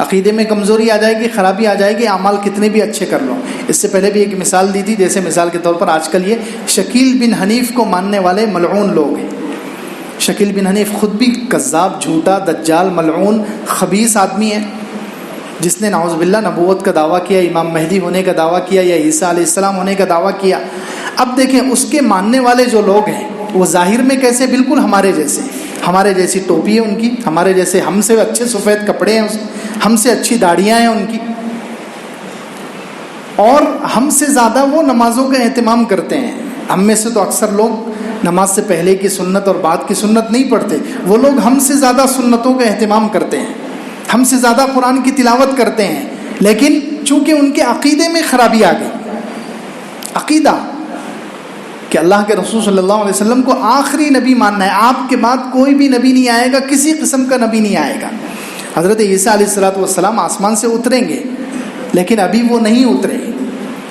عقیدے میں کمزوری آ جائے گی، خرابی آ جائے گی، اعمال کتنے بھی اچھے کر لو۔ اس سے پہلے بھی ایک مثال دی تھی، جیسے مثال کے طور پر آج کل یہ شکیل بن حنیف کو ماننے والے ملعون لوگ ہیں۔ شکیل بن حنیف خود بھی کذاب، جھوٹا، دجال، ملعون، خبیث آدمی ہے، جس نے نعوذ باللہ نبوت کا دعویٰ کیا، امام مہدی ہونے کا دعویٰ کیا، یا عیسیٰ علیہ السلام ہونے کا دعویٰ کیا۔ اب دیکھیں اس کے ماننے والے جو لوگ ہیں وہ ظاہر میں کیسے، بالکل ہمارے جیسے، ہمارے جیسی ٹوپی ہے ان کی، ہمارے جیسے، ہم سے اچھے سفید کپڑے ہیں، ہم سے اچھی داڑھیاں ہیں ان کی، اور ہم سے زیادہ وہ نمازوں کا اہتمام کرتے ہیں۔ ہم میں سے تو اکثر لوگ نماز سے پہلے کی سنت اور بعد کی سنت نہیں پڑھتے، وہ لوگ ہم سے زیادہ سنتوں کا اہتمام کرتے ہیں، ہم سے زیادہ قرآن کی تلاوت کرتے ہیں، لیکن چونکہ ان کے عقیدے میں خرابی آ گئی، عقیدہ کہ اللہ کے رسول صلی اللہ علیہ وسلم کو آخری نبی ماننا ہے، آپ کے بعد کوئی بھی نبی نہیں آئے گا، کسی قسم کا نبی نہیں آئے گا۔ حضرت عیسیٰ علیہ السلام آسمان سے اتریں گے، لیکن ابھی وہ نہیں اترے،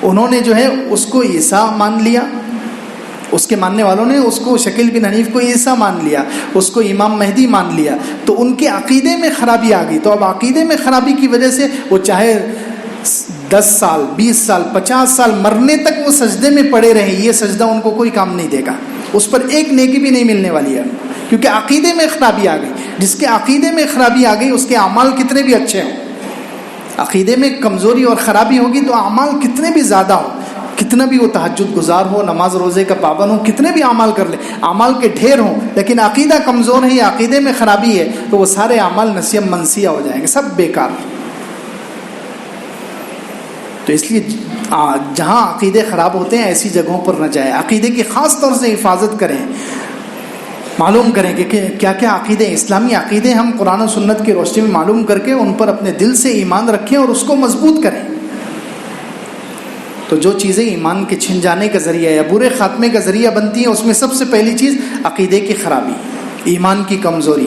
انہوں نے جو ہے اس کو عیسیٰ مان لیا، اس کے ماننے والوں نے اس کو، شکیل بن حنیف کو عیسیٰ مان لیا، اس کو امام مہدی مان لیا، تو ان کے عقیدے میں خرابی آ گئی۔ تو اب عقیدے میں خرابی کی وجہ سے وہ چاہے 10 سال 20 سال 50 سال مرنے تک وہ سجدے میں پڑے رہے، یہ سجدہ ان کو کوئی کام نہیں دے گا، اس پر ایک نیکی بھی نہیں ملنے والی ہے، کیونکہ عقیدے میں خرابی آ گئی۔ جس کے عقیدے میں خرابی آ گئی اس کے اعمال کتنے بھی اچھے ہوں، عقیدے میں کمزوری اور خرابی ہوگی تو اعمال کتنے بھی زیادہ ہوں، کتنا بھی وہ تہجد گزار ہو، نماز روزے کا پابند ہو، کتنے بھی اعمال کر لے، اعمال کے ڈھیر ہوں، لیکن عقیدہ کمزور ہے یا عقیدے میں خرابی ہے تو وہ سارے اعمال نسیہ منسیہ ہو جائیں گے، سب بیکار۔ تو اس لیے جہاں عقیدے خراب ہوتے ہیں ایسی جگہوں پر نہ جائیں، عقیدے کی خاص طور سے حفاظت کریں، معلوم کریں کہ کیا کیا عقیدے، اسلامی عقیدے ہم قرآن و سنت کی روشنی میں معلوم کر کے ان پر اپنے دل سے ایمان رکھیں اور اس کو مضبوط کریں۔ تو جو چیزیں ایمان کے چھن جانے کا ذریعہ یا برے خاتمے کا ذریعہ بنتی ہیں، اس میں سب سے پہلی چیز عقیدے کی خرابی، ایمان کی کمزوری۔